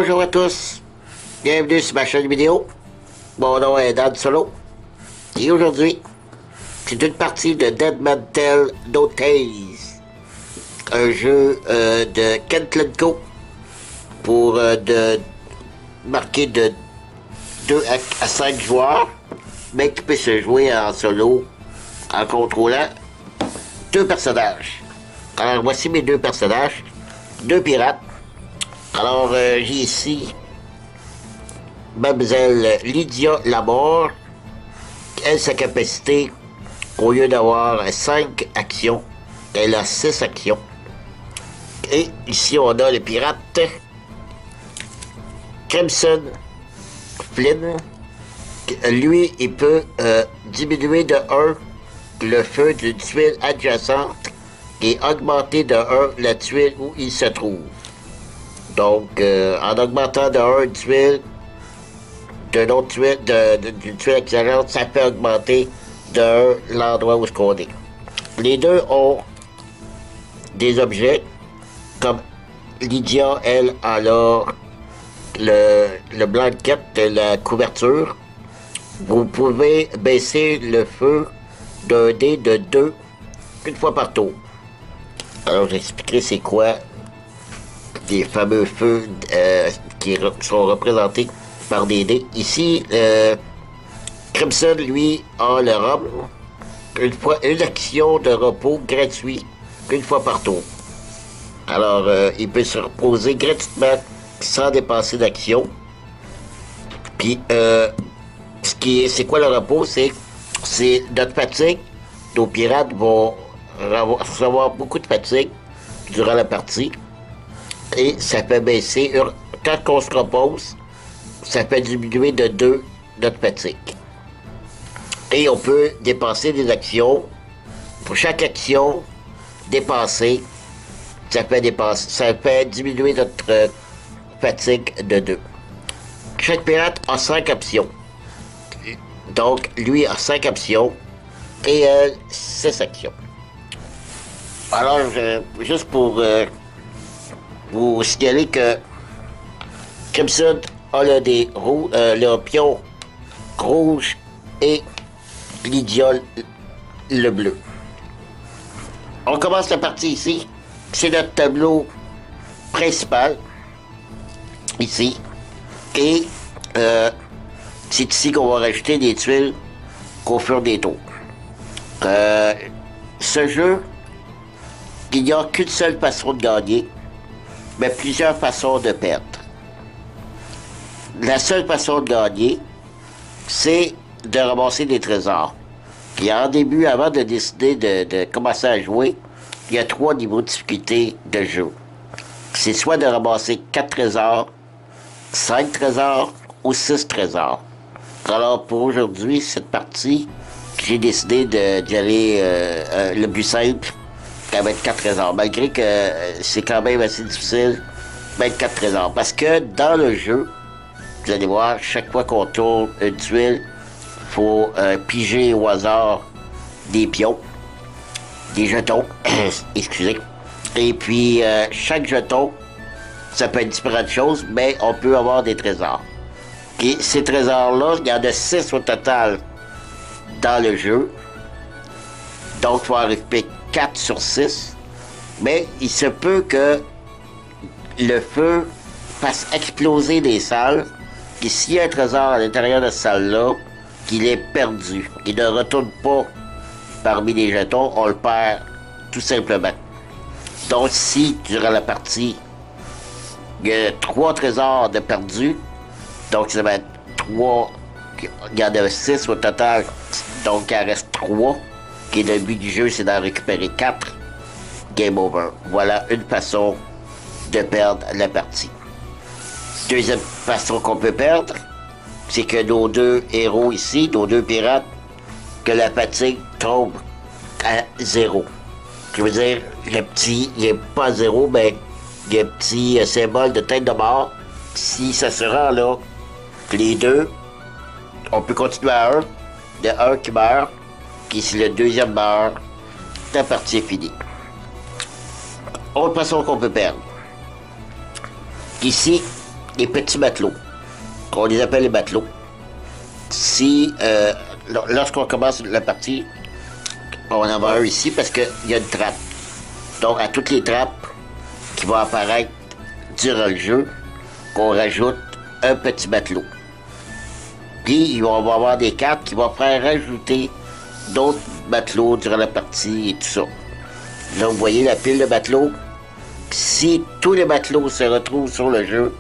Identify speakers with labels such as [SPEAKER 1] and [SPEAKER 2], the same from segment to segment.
[SPEAKER 1] Bonjour à tous, bienvenue sur ma chaîne vidéo. Mon nom est Dan Solo. Et aujourd'hui, c'est une partie de Dead Man Tell No Tales, un jeu de Kent & Co pour marquer de 2 à 5 joueurs, mais qui peut se jouer en solo en contrôlant 2 personnages. Alors voici mes 2 personnages, 2 pirates. Alors j'ai ici Mademoiselle Lydia Lamore. Elle, sa capacité, au lieu d'avoir 5 actions, elle a 6 actions. Et ici on a le pirate Crimson Flynn. Lui, il peut diminuer de 1 le feu d'une tuile adjacente et augmenter de 1 la tuile où il se trouve. Donc, en augmentant de 1 une tuile, d'une autre tuile, d'une tuile adjacente, ça peut augmenter de 1 l'endroit où on est. Les deux ont des objets, comme Lydia, elle, a le blanket, la couverture. Vous pouvez baisser le feu d'un dé de 2 une fois par tour. Alors, j'expliquerai c'est quoi les fameux feux qui sont représentés par des dés. Ici, Crimson, lui, a le rhum. Une action de repos gratuit, une fois par tour. Alors, il peut se reposer gratuitement sans dépenser d'action. Puis, c'est quoi le repos? C'est notre fatigue. Nos pirates vont recevoir beaucoup de fatigue durant la partie. Et ça peut baisser, quand on se repose, ça peut diminuer de 2 notre fatigue. Et on peut dépenser des actions. Pour chaque action dépensée, ça peut diminuer notre fatigue de 2. Chaque pirate a 5 options. Donc, lui a 5 options et elle, 6 actions. Alors, juste pour vous signaler que Crimson a le pion rouge et Lydia le bleu. On commence la partie ici. C'est notre tableau principal. Ici. Et c'est ici qu'on va rajouter des tuiles au fur des tours. Ce jeu, il n'y a qu'une seule façon de gagner, mais plusieurs façons de perdre. La seule façon de gagner, c'est de ramasser des trésors. Et en début, avant de décider de commencer à jouer, il y a 3 niveaux de difficulté de jeu. C'est soit de ramasser 4 trésors, 5 trésors ou 6 trésors. Alors pour aujourd'hui, cette partie, j'ai décidé d'y aller le plus simple, avec 4 trésors. Malgré que c'est quand même assez difficile, 24 trésors. Parce que dans le jeu, vous allez voir, chaque fois qu'on tourne une tuile, il faut piger au hasard des pions, des jetons, excusez. Et puis, chaque jeton, ça peut être différentes choses, mais on peut avoir des trésors. Et ces trésors-là, il y en a 6 au total dans le jeu. Donc, il faut en récupérer 4 sur 6. Mais il se peut que le feu fasse exploser des salles. Et s'il y a un trésor à l'intérieur de cette salle-là, qu'il est perdu, il ne retourne pas parmi les jetons, on le perd tout simplement. Donc, si, durant la partie, il y a 3 trésors de perdus, donc ça va être 3, il y en a 6 au total, donc il en reste 3, et le but du jeu, c'est d'en récupérer 4, game over. Voilà une façon de perdre la partie. Deuxième façon qu'on peut perdre, c'est que nos 2 héros ici, nos 2 pirates, que la fatigue tombe à 0. Je veux dire, le petit, il n'est pas à 0, mais il y a un petit symbole de tête de mort. Si ça se rend là, les 2, on peut continuer à 1, de 1 qui meurt, puis si le deuxième meurt, la partie est finie. Autre façon qu'on peut perdre. Ici, des petits matelots. On les appelle les matelots. Si, lorsqu'on commence la partie, on en va un ici parce qu'il y a une trappe. Donc, à toutes les trappes qui vont apparaître durant le jeu, on rajoute un petit matelot. Puis, on va avoir des cartes qui vont faire rajouter d'autres matelots durant la partie et tout ça. Là, vous voyez la pile de matelots. Si tous les matelots se retrouvent sur le jeu,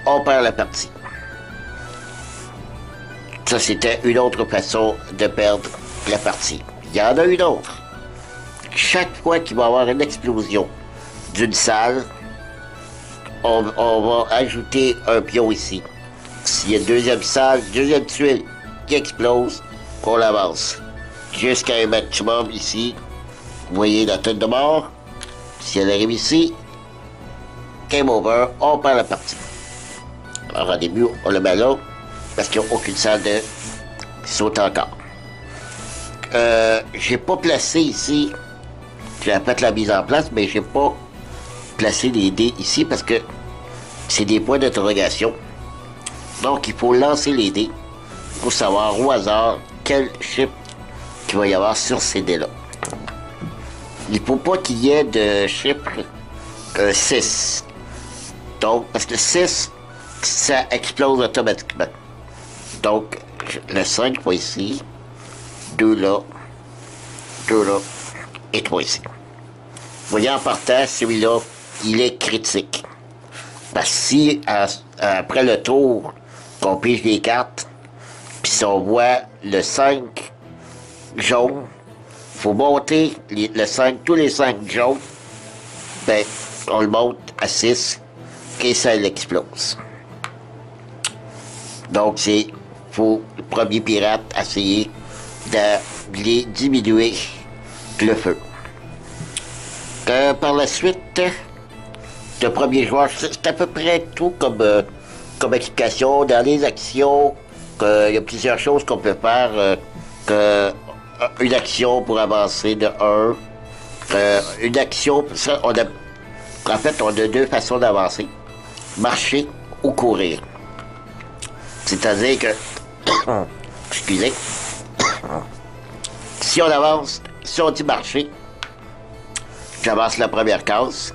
[SPEAKER 1] on perd la partie. Ça, c'était une autre façon de perdre la partie. Il y en a une autre. Chaque fois qu'il va y avoir une explosion d'une salle, on va ajouter un pion ici. S'il y a une deuxième salle, deuxième tuile qui explose, on l'avance. Jusqu'à un maximum ici. Vous voyez la tête de mort. Si elle arrive ici, game over, on perd la partie. Alors, au début, on le met là, parce qu'il n'y a aucune salle de saute encore. J'ai pas placé ici, j'ai fait la mise en place, mais j'ai pas placé les dés ici parce que c'est des points d'interrogation. Donc, il faut lancer les dés pour savoir au hasard quel chiffre qu'il va y avoir sur ces dés-là. Il ne faut pas qu'il y ait de chiffre 6. Donc, parce que 6, ça explose automatiquement. Donc, le 5 va ici, 2 là, et 3 ici. Vous voyez, en partant, celui-là, il est critique. Parce que si, après le tour, qu'on pige les cartes, puis si on voit le 5 jaune, il faut monter le 5, tous les 5 jaunes, ben, on le monte à 6, et ça l'explose. Donc, faut le premier pirate essayer de les diminuer le feu. Par la suite, le premier joueur, c'est à peu près tout comme explication. Dans les actions, il y a plusieurs choses qu'on peut faire. Une action pour avancer de 1. Une action, ça, en fait, on a deux façons d'avancer. Marcher ou courir. C'est-à-dire que, excusez, si on avance, si on dit marcher, j'avance la première case.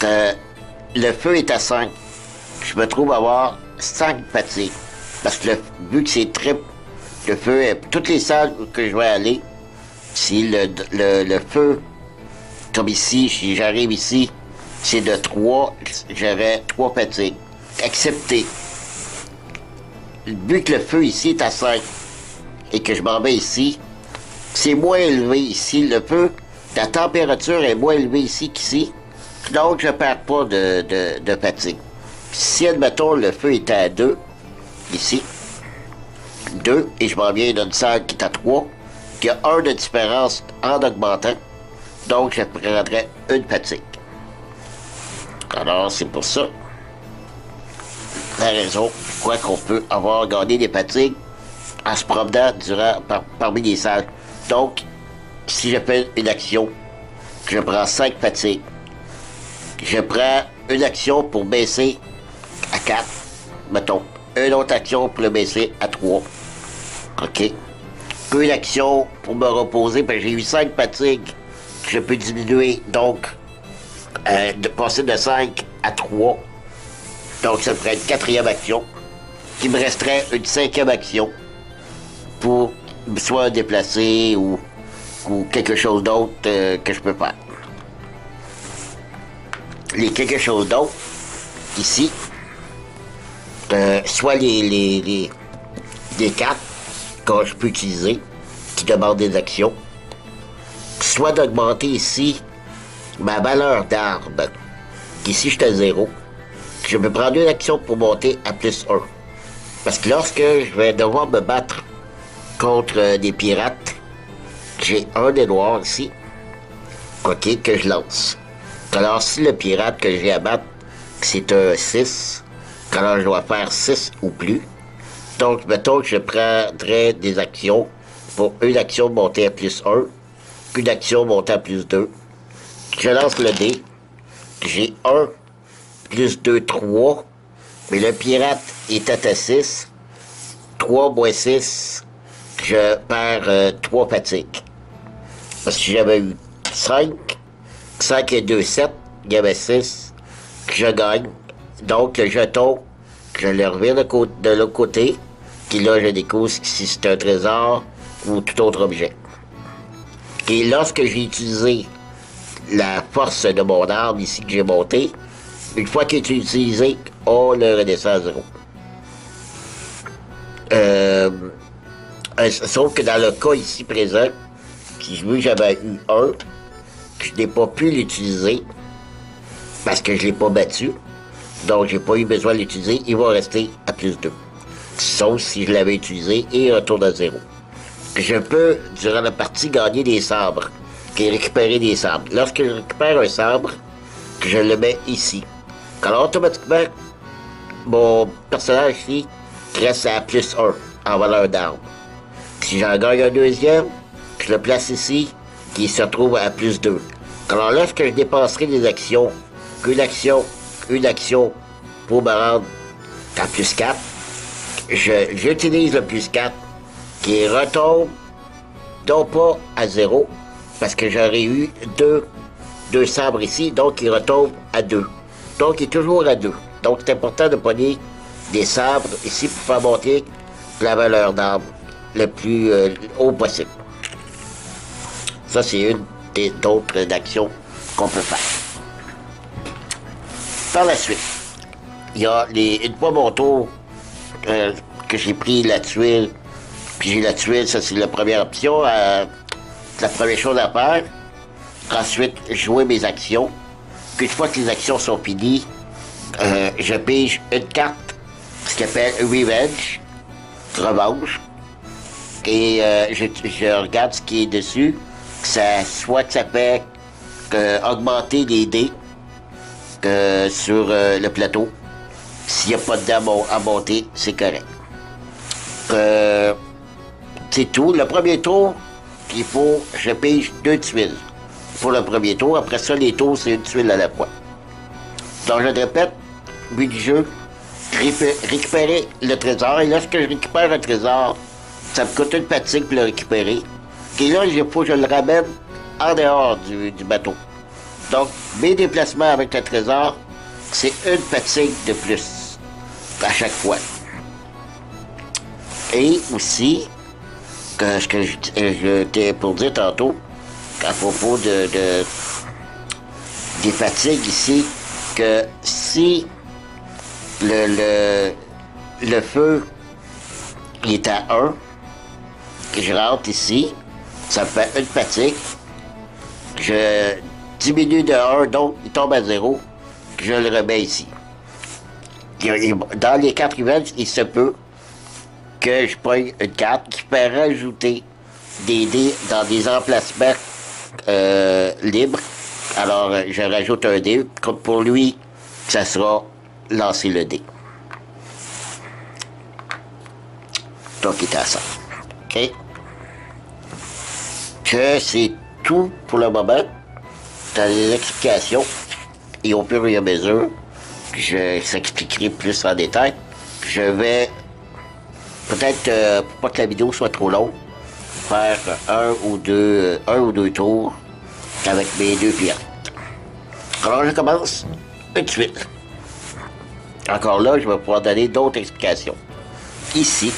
[SPEAKER 1] Le feu est à 5. Je me trouve avoir 5 fatigues. Parce que vu que c'est très... Le feu est... Toutes les salles que je vais aller, si le feu, comme ici, si j'arrive ici, c'est de 3, j'aurai 3 fatigues. Excepté, vu que le feu ici est à 5 et que je m'en vais ici, c'est moins élevé ici. Le feu, la température est moins élevée ici qu'ici. Donc, je ne perds pas de fatigue. Si, admettons, le feu était à 2, ici, 2, et je m'en viens d'une salle qui est à 3, il y a 1 de différence en augmentant, donc je prendrais une fatigue. Alors, c'est pour ça la raison pourquoi qu'on peut avoir gagné des fatigues en se promenant parmi les salles. Donc, si je fais une action, je prends 5 fatigues. Je prends une action pour baisser à 4, mettons. Une autre action pour le baisser à 3. OK? Une action pour me reposer, parce que j'ai eu 5 fatigues. Je peux diminuer, donc, de passer de 5 à 3. Donc, ça ferait une 4e action. Il me resterait une 5e action pour soit déplacer ou quelque chose d'autre que je peux faire. Les quelque chose d'autre, ici, soit les cartes que je peux utiliser, qui demandent des actions, soit d'augmenter ici ma valeur d'arme. Ici, je suis à 0. Je peux prendre une action pour monter à plus 1. Parce que lorsque je vais devoir me battre contre des pirates, j'ai un des noirs ici, OK, que je lance. Alors, si le pirate que j'ai à battre, c'est un 6, alors je dois faire 6 ou plus. Donc, mettons que je prendrais des actions pour une action monter à plus 1, une action monter à plus 2. Je lance le dé, j'ai 1 plus 2, 3. Mais le pirate était à 6. 3 moins 6, je perds 3 fatigues. Parce que j'avais eu 5. 5 et 2, 7. Il y avait 6. Je gagne. Donc, le jeton, je le reviens de l'autre côté. Puis là, je découvre si c'est un trésor ou tout autre objet. Et lorsque j'ai utilisé la force de mon arme ici que j'ai montée, une fois qu'il est utilisé, on le redescend à 0. Sauf que dans le cas ici présent, si je veux, j'avais eu 1, je n'ai pas pu l'utiliser parce que je ne l'ai pas battu. Donc, j'ai pas eu besoin de l'utiliser. Il va rester à plus 2. Sauf si je l'avais utilisé et il retourne à 0. Je peux, durant la partie, gagner des sabres et récupérer des sabres. Lorsque je récupère un sabre, je le mets ici. Alors, automatiquement, mon personnage ici reste à plus 1 en valeur d'arme. Si j'en gagne un deuxième, je le place ici, qui se retrouve à plus 2. Alors, lorsque je dépenserai des actions, une action pour me rendre à plus 4, j'utilise le plus 4 qui retombe non pas à 0, parce que j'aurais eu deux sabres ici, donc il retombe à 2. Donc il est toujours à 2. Donc c'est important de pogner des sabres ici pour faire monter la valeur d'arme le plus haut possible. Ça, c'est une des d'autres actions qu'on peut faire. Par la suite, il y a une fois mon tour que j'ai pris la tuile, puis j'ai la tuile, ça c'est la première option, la première chose à faire. Ensuite, jouer mes actions. Puis une fois que les actions sont finies, je pige une carte, ce qu'on appelle Revenge, revanche, et je regarde ce qui est dessus, soit que ça fait augmenter les dés sur le plateau. S'il n'y a pas de dés à monter, c'est correct. C'est tout. Le premier tour, je pige 2 tuiles pour le premier tour. Après ça, les tours, c'est une tuile à la fois. Donc, je répète, but du jeu, récupérer le trésor. Et lorsque je récupère un trésor, ça me coûte une fatigue pour le récupérer. Et là, il faut que je le ramène en dehors du bateau. Donc, mes déplacements avec le trésor, c'est une fatigue de plus à chaque fois. Et aussi, ce que je t'ai pour dire tantôt, à propos des fatigues ici, que si le feu il est à 1, que je rentre ici, ça me fait une fatigue, je diminue de 1, donc il tombe à 0, je le remets ici. Dans les 4 events, il se peut que je prenne une carte qui peut rajouter des dés dans des emplacements libres. Alors, je rajoute un dé, comme pour lui, ça sera lancer le dé. Donc, il est à ça. OK? Que c'est tout pour le moment. Dans les explications, et au fur et à mesure, je s'expliquerai plus en détail. Je vais, peut-être, pour pas que la vidéo soit trop longue, faire un ou deux tours avec mes 2 pirates. Alors, je commence tout de suite. Encore là, je vais pouvoir donner d'autres explications. Ici,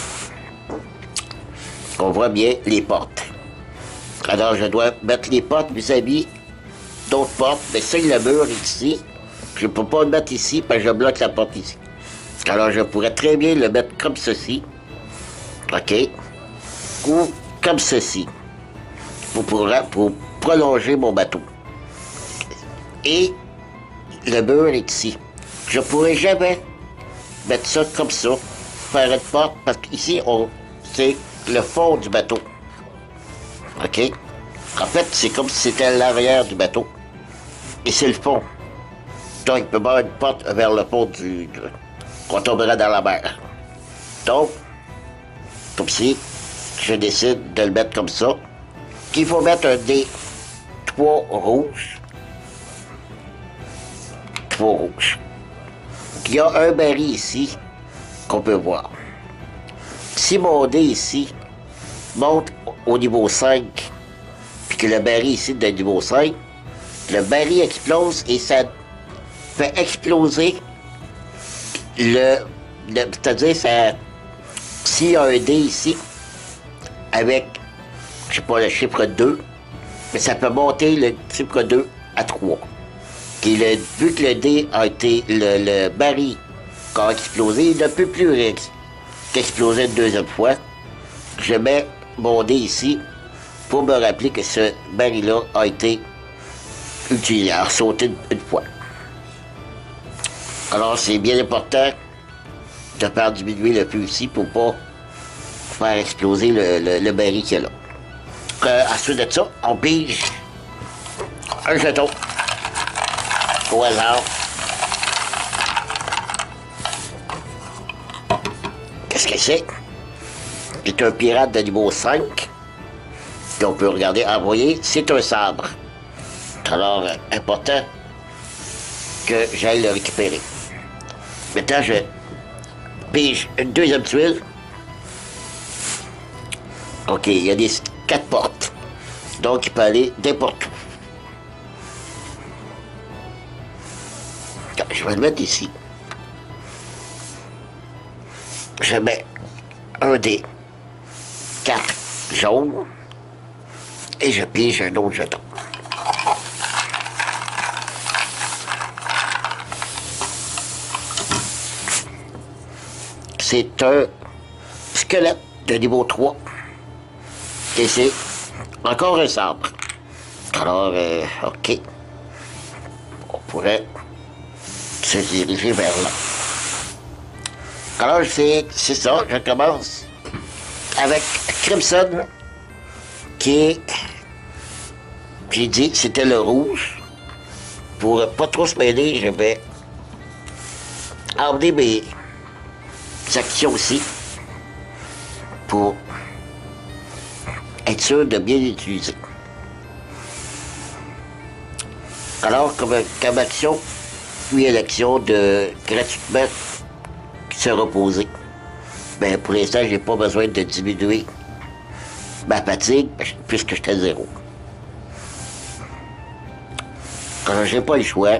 [SPEAKER 1] on voit bien les portes. Alors, je dois mettre les portes vis-à-vis d'autres portes. Mais si le mur est ici, je ne peux pas le mettre ici parce que je bloque la porte ici. Alors, je pourrais très bien le mettre comme ceci. OK? Ou comme ceci. Pour prolonger mon bateau. Et le mur est ici. Je pourrais jamais mettre ça comme ça, faire une porte, parce qu'ici, c'est le fond du bateau. OK? En fait, c'est comme si c'était l'arrière du bateau. Et c'est le fond. Donc, il peut y avoir une porte vers le fond qu'on tomberait dans la mer. Donc, comme si, je décide de le mettre comme ça. Qu'il faut mettre un dé 3 rouges. 3 rouges. il y a un baril ici qu'on peut voir. Si mon dé ici monte au niveau 5, puis que le baril ici est de niveau 5, le baril explose et ça fait exploser c'est-à-dire, s'il y a un dé ici, avec, je sais pas, le chiffre 2, mais ça peut monter le chiffre 2 à 3. Et vu que le dé a été, le baril qui a explosé, il ne peut plus qu'exploser une deuxième fois. Je mets mon dé ici pour me rappeler que ce baril-là a été utilisé, a sauté une fois. Alors, c'est bien important de faire diminuer le feu ici pour pas faire exploser le baril qu'il y a là. Ensuite de ça, on pige un jeton au hasard. Qu'est-ce que c'est? C'est un pirate de niveau 5. Et on peut regarder, envoyer, c'est un sabre. Alors, important que j'aille le récupérer. Maintenant, je pige une deuxième tuile. OK, il y a des 4 portes. Donc, il peut aller n'importe où. Je vais le mettre ici. Je mets un dé 4 jaune et je pige un autre jeton. C'est un squelette de niveau 3 et c'est encore un sabre. Alors, OK. On pourrait se diriger vers là. Alors, c'est ça, je commence avec Crimson, qui est, j'ai dit, c'était le rouge. Pour pas trop se mêler, je vais emmener mes actions aussi, pour être sûr de bien l'utiliser. Alors, comme action, puis élection de gratuitement se reposer. Ben, pour l'instant, j'ai pas besoin de diminuer ma fatigue, puisque j'étais à 0. Alors, j'ai pas le choix.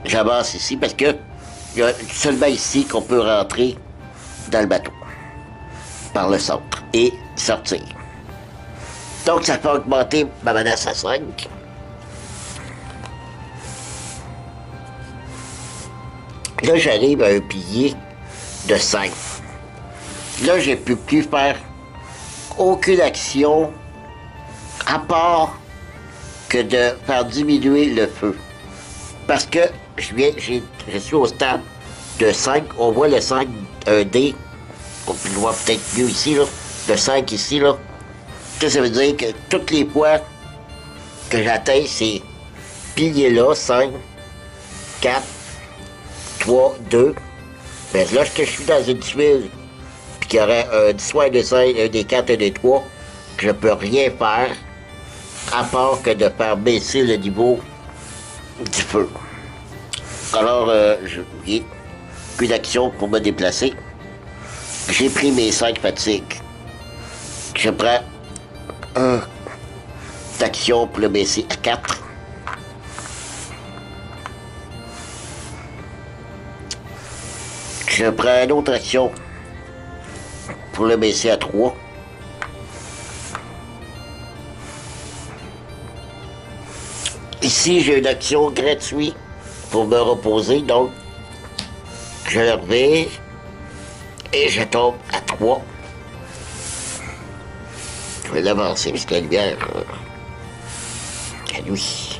[SPEAKER 1] J'avance ici parce que il y a seulement ici qu'on peut rentrer dans le bateau, par le centre, et sortir. Donc, ça fait augmenter ma menace à 5. Là, j'arrive à un pilier de 5. Là, je ne peux plus faire aucune action à part que de faire diminuer le feu. Parce que je suis au stade de 5. On voit le 5, un dé. On le voit peut-être mieux ici, là. Le 5 ici, là. Ça veut dire que toutes les fois que j'atteins ces piliers-là, 5, 4, 3, 2, ben lorsque je suis dans une tuile, puis qu'il y aurait soit un des 5, un des 4, un des 3, je ne peux rien faire, à part que de faire baisser le niveau du feu. Alors, j'ai plus d'action pour me déplacer. J'ai pris mes 5 fatigues. Je prends un d'action pour le baisser à 4. Je prends une autre action pour le baisser à 3. Ici, j'ai une action gratuite pour me reposer, donc je le reviens et je tombe à 3. Je vais l'avancer parce que la lumière, la nuit.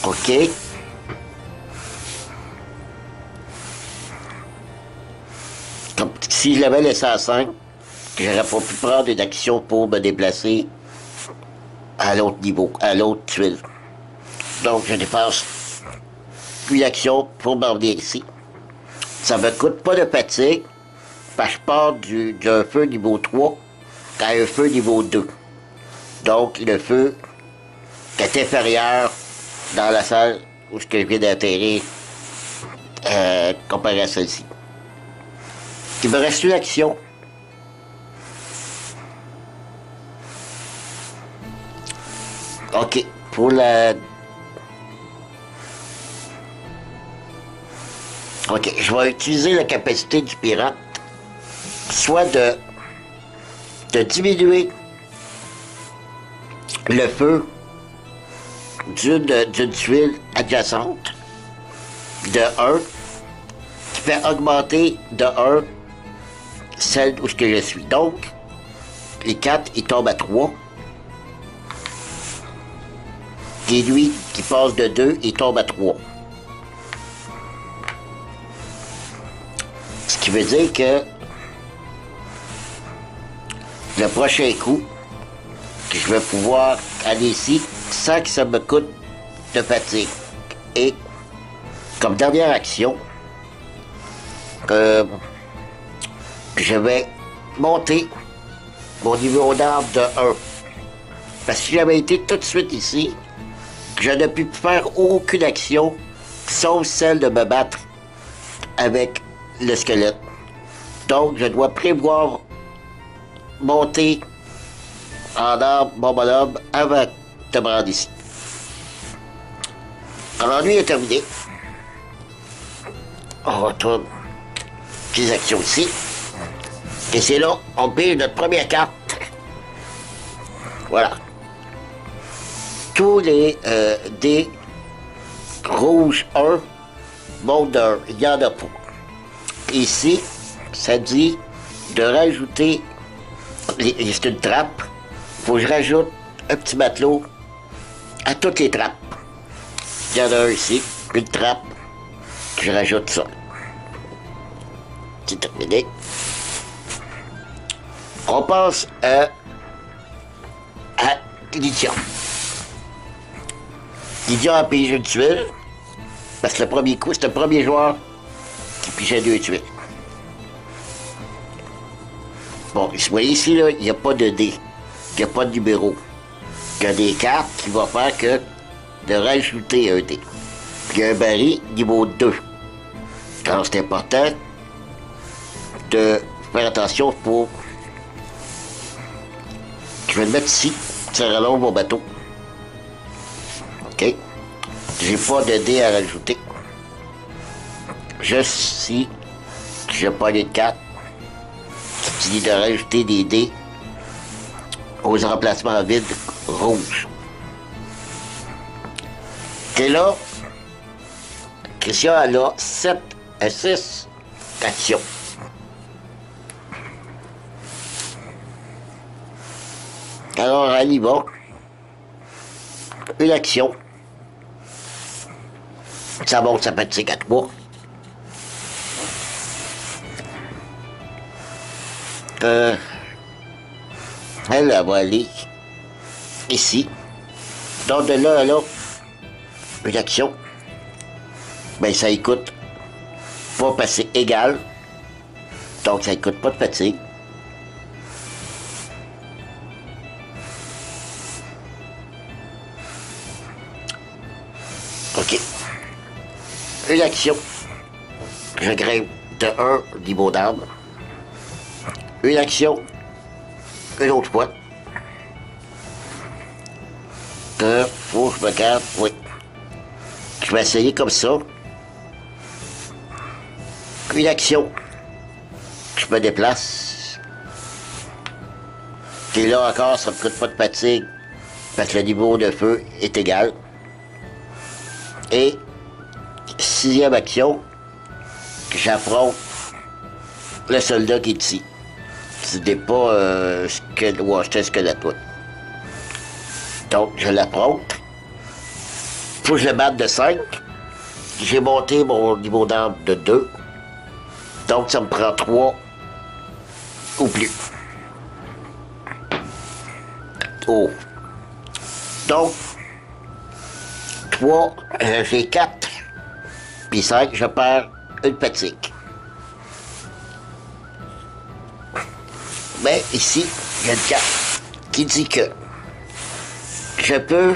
[SPEAKER 1] OK. Comme si je l'avais laissé à 5, j'aurais pas pu prendre une action pour me déplacer à l'autre niveau, à l'autre tuile. Donc, je dépasse plus d'action pour m'en venir ici. Ça me coûte pas de fatigue, parce que je pars d'un feu niveau 3 à un feu niveau 2. Donc, le feu est inférieur dans la salle où je viens d'atterrir comparé à celle-ci. Il me reste une action. OK. Pour la... OK. Je vais utiliser la capacité du pirate, soit de diminuer le feu d'une tuile adjacente de 1 qui fait augmenter de 1 celle où je suis. Donc, les 4, ils tombent à 3. Et lui, qui passe de 2, il tombe à 3. Ce qui veut dire que le prochain coup, je vais pouvoir aller ici sans que ça me coûte de fatigue. Et comme dernière action, je vais monter mon niveau d'arme de 1. Parce que si j'avais été tout de suite ici, je ne puis faire aucune action, sauf celle de me battre avec le squelette. Donc, je dois prévoir monter en arme mon bonhomme avant de me rendre ici. Alors, lui est terminé. On retourne les actions ici. Et c'est là, on pige notre première carte. Voilà. Tous les dés rouges 1 montent d'un. Il n'y en a pas. Ici, ça dit de rajouter. C'est une trappe. Il faut que je rajoute un petit matelot à toutes les trappes. Il y en a un ici, une trappe. Je rajoute ça. C'est terminé. On passe à Lydia. Lydia a pigé une tuile, parce que le premier coup, c'est le premier joueur qui pigeait 2 tuiles. Bon, vous voyez ici, là, il n'y a pas de dés, il n'y a pas de numéro. Il y a des cartes qui vont faire que de rajouter un dé. Puis il y a un baril niveau 2. Alors c'est important de faire attention pour... Je vais le mettre ici, ça rallonge mon bateau. OK. J'ai pas de dés à rajouter. Juste ici, j'ai pas les 4. Qui dit de rajouter des dés aux emplacements vides rouges. Et là, Christian elle a 7 à 6 actions. Alors, elle y va. Une action. Ça monte sa fatigue à 3. Elle va aller ici. Donc de là à là, une action. Ben ça écoute pas passer égal. Donc ça écoute pas de fatigue. OK. Une action. Je grimpe de 1 niveau d'arbre. Une action. Une autre fois. Faut que je me garde. Oui. Je vais essayer comme ça. Une action. Je me déplace. Et là encore, ça ne me coûte pas de fatigue. Parce que le niveau de feu est égal. Et 6e action, j'affronte le soldat qui est ici. Ce n'est pas un squelette. Donc, je l'affronte. Faut que je le batte de 5. J'ai monté mon niveau d'arme de 2. Donc, ça me prend 3 ou plus. Oh. Donc, 3, j'ai 4. Puis 5, je perds une fatigue. Mais ici, il y a une carte qui dit que je peux,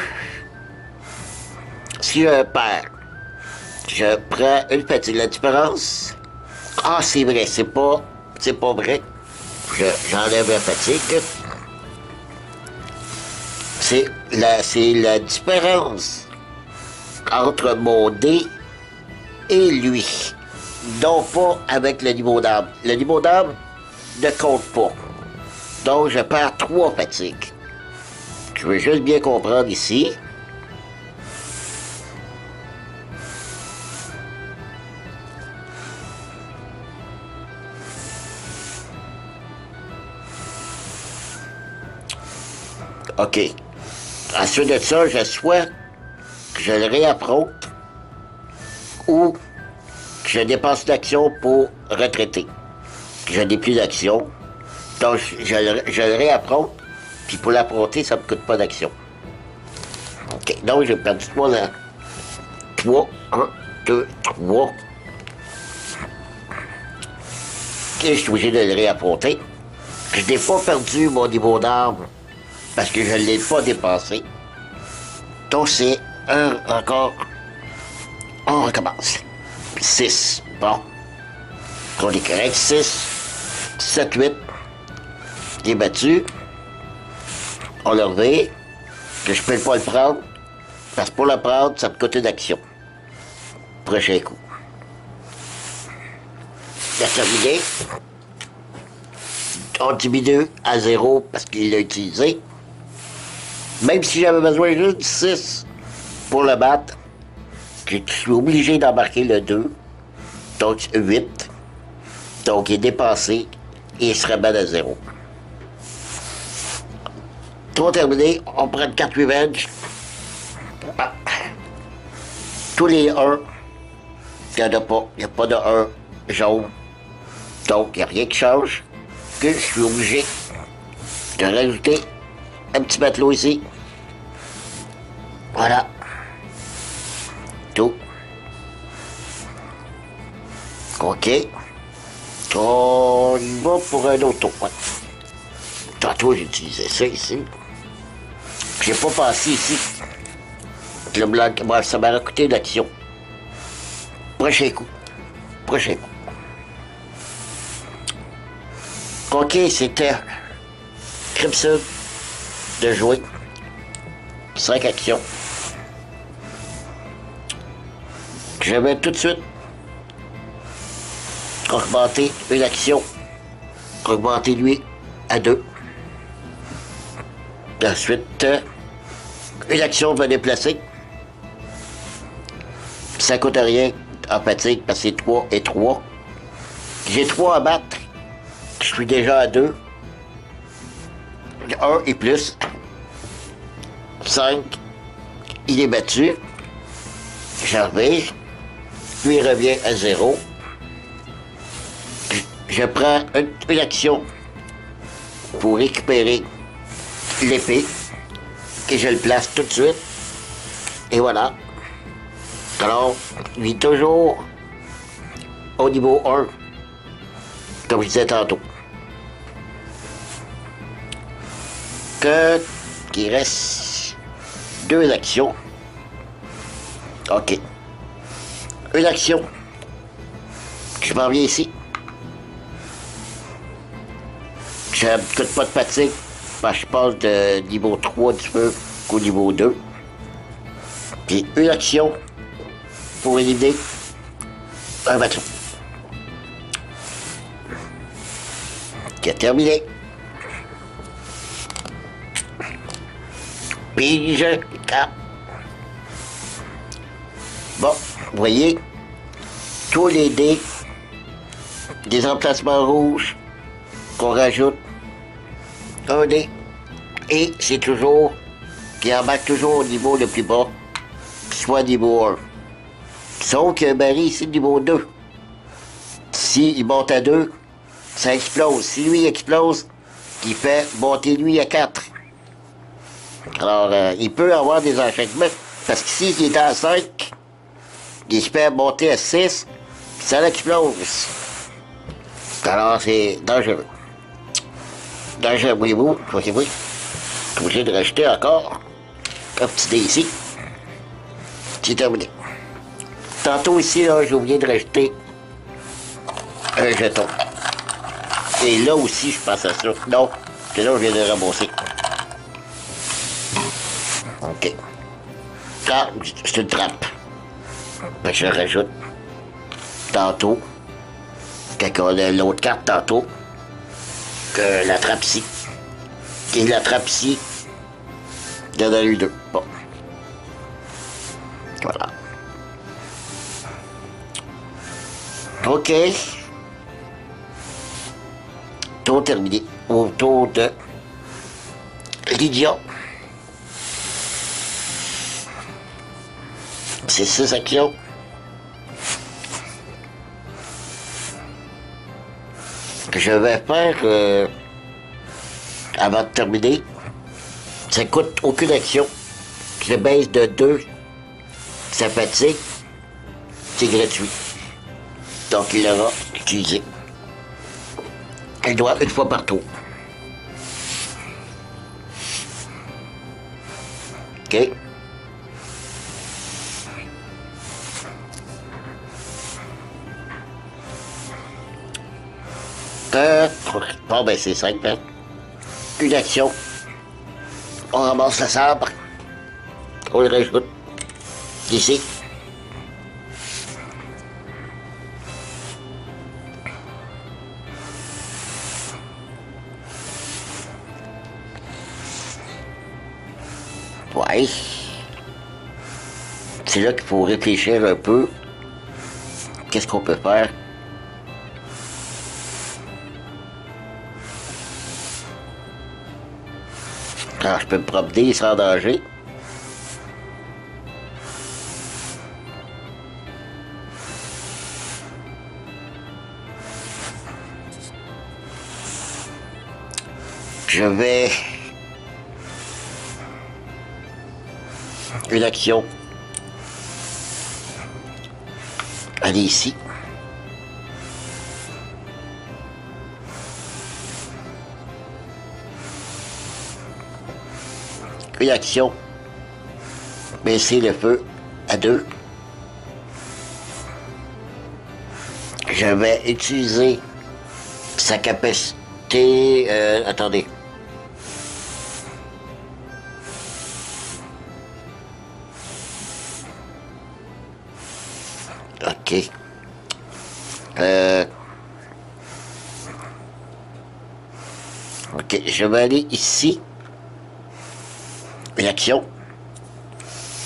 [SPEAKER 1] si je perds, je prends une fatigue. La différence, ah c'est vrai, c'est pas vrai. J'enlève la fatigue. C'est la différence entre mon dé et lui. Non pas avec le niveau d'âme. Le niveau d'âme ne compte pas. Donc je perds 3 fatigues. Je veux juste bien comprendre ici. OK. Ensuite de ça, je souhaite que je le réaffronte ou que je dépasse d'action pour retraiter. Je n'ai plus d'action. Donc, je le réaffronte, puis pour l'affronter, ça ne me coûte pas d'action. OK. Donc, j'ai perdu 3 là. 3, 1, 2, 3. Et je suis obligé de le réaffronter. Je n'ai pas perdu mon niveau d'arme parce que je ne l'ai pas dépassé. Donc, c'est encore. On recommence. 6. Bon. On est correct. 6, 7, 8. Il est battu. On l'a levé. Que je peux pas le prendre. Parce que pour le prendre, ça me coûte une action. Prochain coup. Il a terminé. On diminue à 0 parce qu'il l'a utilisé. Même si j'avais besoin juste de 6 pour le battre, je suis obligé d'embarquer le 2. Donc 8. Donc il est dépassé et il se remet à 0. Tout terminé, on prend une carte revenge. Ah. Tous les 1, il n'y en a pas. Il n'y a pas de 1 jaune. Donc il n'y a rien qui change. Que je suis obligé de rajouter un petit matelot ici. Voilà. Tout. OK. On y va pour un autre tour. Ouais. Tantôt, j'utilisais ça ici. J'ai pas passé ici. Le blanc, bon, ça m'a coûté d'action. Prochain coup. Prochain coup. OK, c'était Crimson de jouer. 5 actions. Je vais tout de suite augmenter une action. Augmenter lui à 2. Ensuite, une action va déplacer. Ça coûte rien en fatigue parce que c'est 3 et 3. J'ai 3 à battre. Je suis déjà à 2. 1 et plus. 5. Il est battu. J'enlève. Lui il revient à 0. Je prends une action pour récupérer l'épée. Et je le place tout de suite. Et voilà. Alors, il est toujours au niveau 1. Comme je disais tantôt. Qu'il reste 2 actions. OK. Une action. Je m'en viens ici. Je ne coûte pas de fatigue. Parce que je passe de niveau 3 du feu au niveau 2. Puis une action pour éliminer un bateau. Qui a terminé. Puis je... Bon, vous voyez, tous les dés, des emplacements rouges qu'on rajoute, un dé, et c'est toujours, qui embarque toujours au niveau le plus bas, soit niveau 1. Sauf qu'il y a un baril ici, niveau 2. S'il monte à 2, ça explose. Si lui explose, il fait monter lui à 4. Alors, il peut avoir des enchaînements, parce qu'ici, il est à 5, il se fait monter à 6, puis ça explose. Alors, c'est dangereux. voyez-vous, voyez-vous, je suis obligé de rajouter encore un petit dé ici. C'est terminé. Tantôt ici, là, j'ai oublié de rajouter un jeton. Et là aussi, je pense à ça. Non, c'est là, je viens de ramasser. OK. Ah, c'est une trappe. Ben, je rajoute tantôt, quand on a l'autre carte tantôt, que la trappe ici. Et la trappe ici, il y en a eu deux. Bon. Voilà. OK. Tour terminé. Autour de Lydia. C'est 6 actions. Que je vais faire avant de terminer. Ça coûte aucune action. Je baisse de 2. Ça fatigue. C'est gratuit. Donc il l'aura utilisé. Elle doit une fois par tour. OK. Bon, ben c'est simple, hein. Une action. On ramasse le sabre. On le rajoute. Ici. Ouais. C'est là qu'il faut réfléchir un peu. Qu'est-ce qu'on peut faire? Alors, je peux me promener sans danger. Je vais... Une action. Aller ici. Une action. Baisser le feu à 2. Je vais utiliser sa capacité... attendez. OK. OK, je vais aller ici. Une action.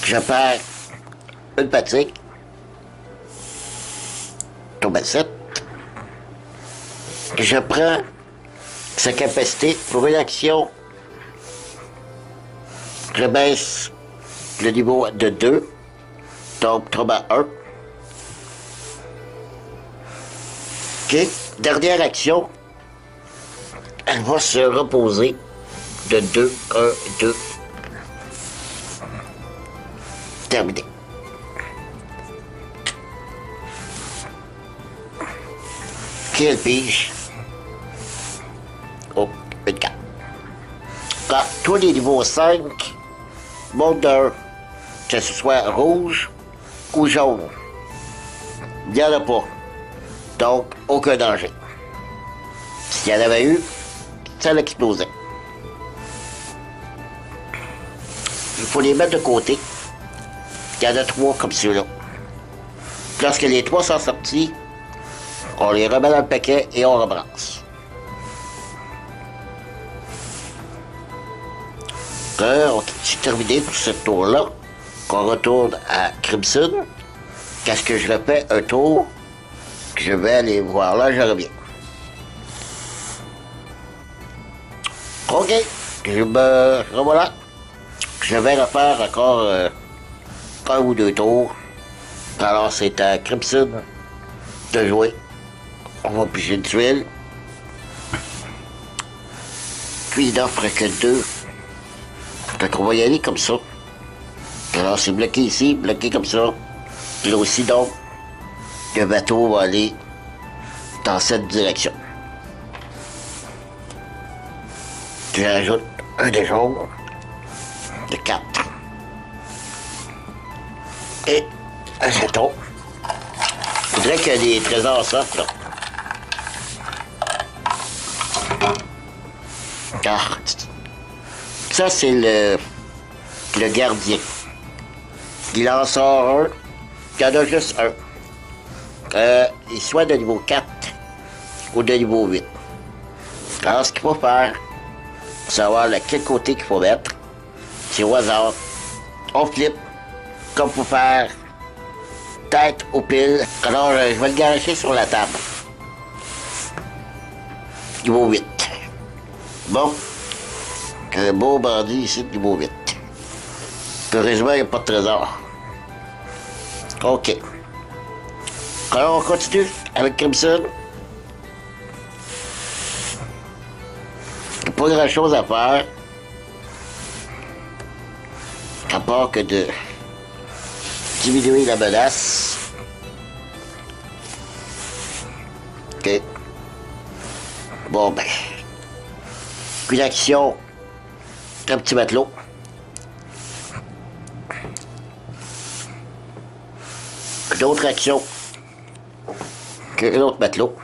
[SPEAKER 1] Je perds une fatigue. Tombe à 7. Je prends sa capacité pour une action. Je baisse le niveau de 2. Donc, tombe à 1. OK. Dernière action. Elle va se reposer de 2, 1, 2. Terminé. Quelle pige? Oh, une carte. Quand tous les niveaux 5 montent d'un, que ce soit rouge ou jaune, il n'y en a pas. Donc, aucun danger. S'il y en avait eu, ça l'explosait. Il faut les mettre de côté. Il y en a 3 comme ceux-là. Lorsque les 3 sont sortis, on les remet dans le paquet et on rebrasse. C'est terminé pour ce tour-là. On retourne à Crimson. Qu'est-ce que je refais? Un tour. Je vais aller voir là, je reviens. OK. Je me revoilà. Je vais refaire encore un ou 2 tours. Alors c'est à Crimson de jouer. On va piger une tuile. Puis il n'offre que 2. Donc on va y aller comme ça. Alors c'est bloqué ici, bloqué comme ça. Là aussi donc, le bateau va aller dans cette direction. J'ajoute un de jaune de 4. Et un jeton. Il faudrait que les trésors sortent, là. Ah, ça, c'est le gardien. Il en sort un. Il y en a juste un. Il soit de niveau 4 ou de niveau 8. Alors, ce qu'il faut faire, c'est savoir quel côté qu'il faut mettre. C'est au hasard. On flippe, comme pour faire tête ou pile. Alors, je vais le garocher sur la table. Niveau 8. Bon. Un beau bandit ici de niveau 8. Heureusement, il n'y a pas de trésor. OK. Alors, on continue avec Crimson. Il n'y a pas grand-chose à faire. À part que de diminuer la menace. OK. Bon, ben. Une action. Un petit matelot. Une autre action. Un autre matelot.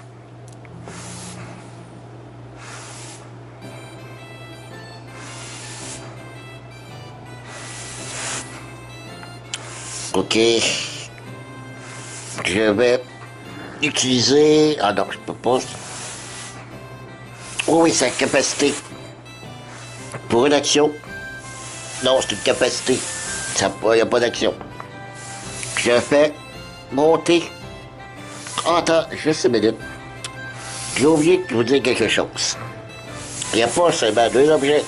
[SPEAKER 1] OK. Je vais utiliser... Ah non, je peux pas. Oh oui, c'est la capacité. Pour une action. Non, c'est une capacité. Il n'y a pas d'action. Je fais monter. Oh, attends, juste une minute. J'ai oublié de vous dire quelque chose. Il n'y a pas seulement 2 objets.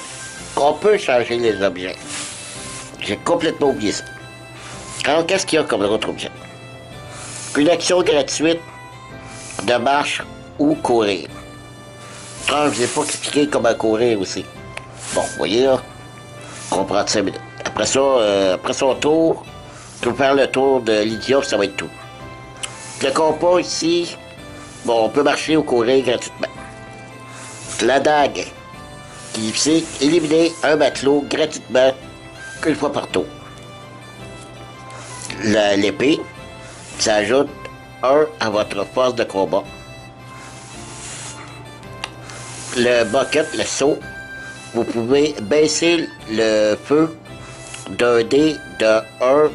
[SPEAKER 1] On peut changer les objets. J'ai complètement oublié ça. Alors, qu'est-ce qu'il y a comme autre objet? Une action gratuite de marche ou courir. Ah, je ne vous ai pas expliqué comment courir aussi. Bon, vous voyez là, on prend 5 minutes. Après ça, après son tour, je vais faire le tour de l'idiot, ça va être tout. Le compas ici, bon, on peut marcher ou courir gratuitement. La dague, qui c'est éliminer un matelot gratuitement une fois par tour. L'épée, ça ajoute 1 à votre force de combat. Le bucket, le seau, vous pouvez baisser le feu d'un dé de 1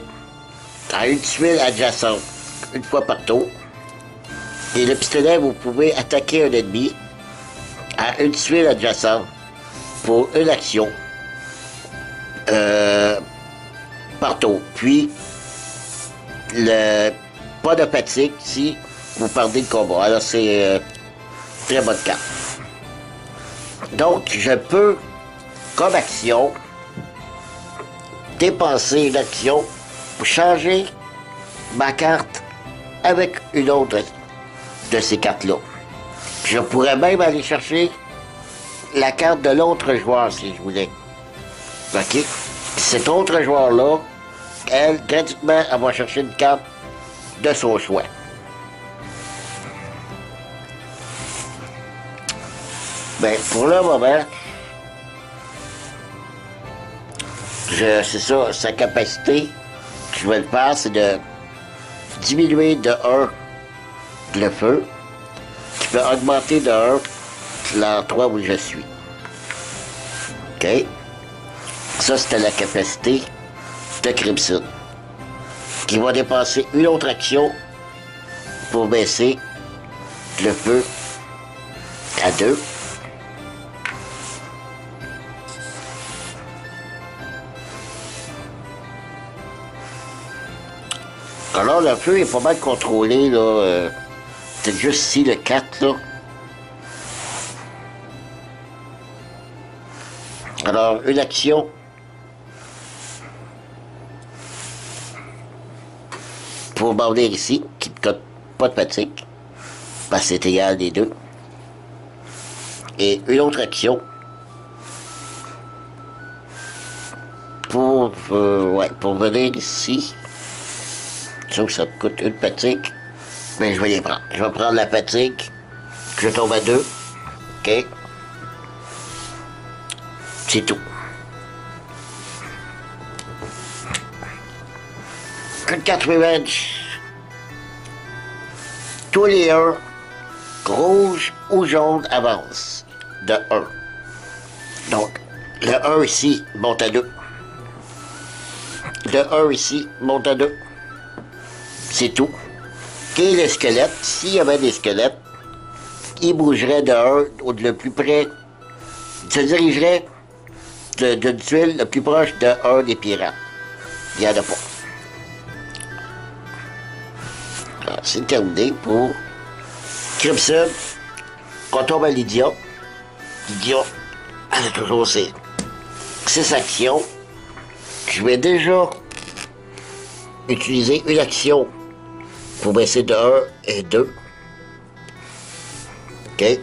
[SPEAKER 1] à une tuile adjacente, une fois par tour. Et le pistolet, vous pouvez attaquer un ennemi à une tuile adjacente pour une action par tour. Puis, pas de fatigue si vous perdez le combat. Alors, c'est très bonne carte. Donc, je peux, comme action, dépenser une action pour changer ma carte avec une autre de ces cartes-là. Je pourrais même aller chercher la carte de l'autre joueur si je voulais. OK? Cet autre joueur-là, elle, gratuitement, elle va chercher une carte de son choix. Ben, pour le moment, c'est ça, sa capacité, je vais le faire, c'est de diminuer de 1 le feu, qui peut augmenter de 1 l'endroit où je suis. OK? Ça, c'était la capacité de Crimson, qui va dépenser une autre action pour baisser le feu à 2. Alors, le feu est pas mal contrôlé, là. C'est juste ici, le 4, là. Alors, une action. Pour border ici, qui ne cote pas de fatigue. Parce que c'est égal des deux. Et une autre action. Pour venir ici. Sauf que ça me coûte une fatigue. Mais je vais les prendre. Je vais prendre la fatigue. Je tombe à 2. OK. C'est tout. Une carte revenge. Tous les 1, rouge ou jaune avance de 1. Donc, le 1 ici monte à 2. Le 1 ici monte à 2. C'est tout. Et le squelette, s'il y avait des squelettes, il bougerait de 1 ou de le plus près, se dirigerait d'une tuile le plus proche de 1 des pirates. Il n'y en a pas. C'est terminé pour Crimson. Quand on tombe à Lydia, Lydia, elle a toujours ses 6 actions. Je vais déjà utiliser une action pour baisser de 1 et 2. OK.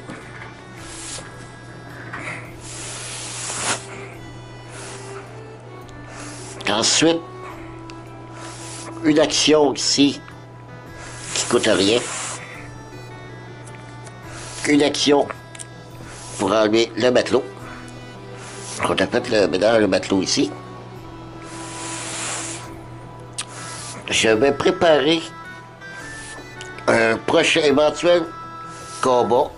[SPEAKER 1] Ensuite, une action ici qui coûte rien. Une action pour enlever le matelot. On a fait le matelot ici. Je vais préparer un prochain éventuel combat.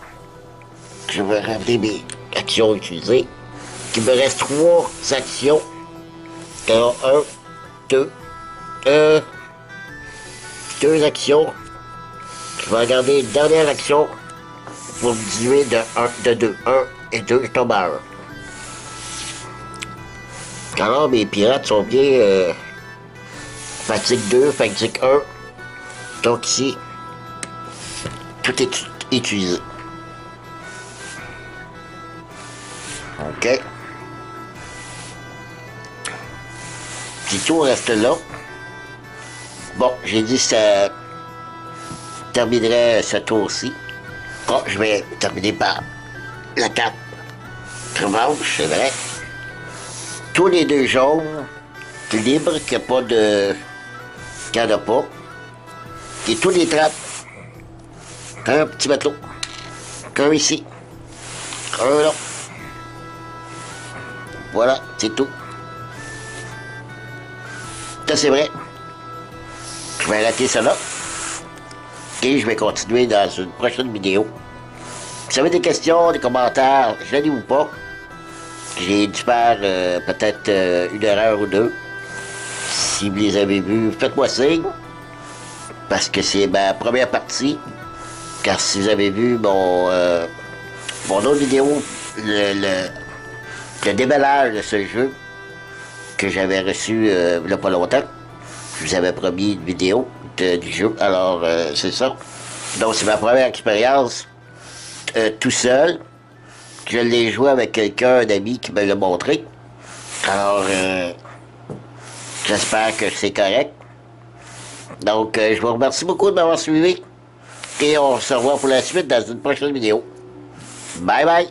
[SPEAKER 1] Je vais ramener mes actions utilisées. Il me reste 3 actions. Alors, 2 actions. Je vais regarder une dernière action pour me diminuer de 2. 1 et 2, je tombe à 1. Alors, mes pirates sont bien fatigue 2, fatigue 1. Donc ici, tout est utilisé. OK. Puis tout reste là. Bon, j'ai dit que ça terminerait ce tour-ci. Bon, je vais terminer par la carte revanche, c'est vrai. Tous les 2 jaunes, libres, qu'il n'y a pas de... qu'il n'y en a pas. Et tous les trappes. Un petit matelot. Un ici. Un là. Voilà, c'est tout. Ça, c'est vrai. Je vais arrêter ça là. Et je vais continuer dans une prochaine vidéo. Si vous avez des questions, des commentaires, gênez-vous pas. J'ai dû faire peut-être une erreur ou 2. Si vous les avez vus, faites-moi signe. Parce que c'est ma première partie. Car si vous avez vu mon autre vidéo, le déballage de ce jeu que j'avais reçu il n'y a pas longtemps, je vous avais promis une vidéo du jeu. Alors, c'est ça. Donc, c'est ma première expérience tout seul. Je l'ai joué avec quelqu'un, un ami qui me l'a montré. Alors, j'espère que c'est correct. Donc, je vous remercie beaucoup de m'avoir suivi. Et on se revoit pour la suite dans une prochaine vidéo. Bye bye!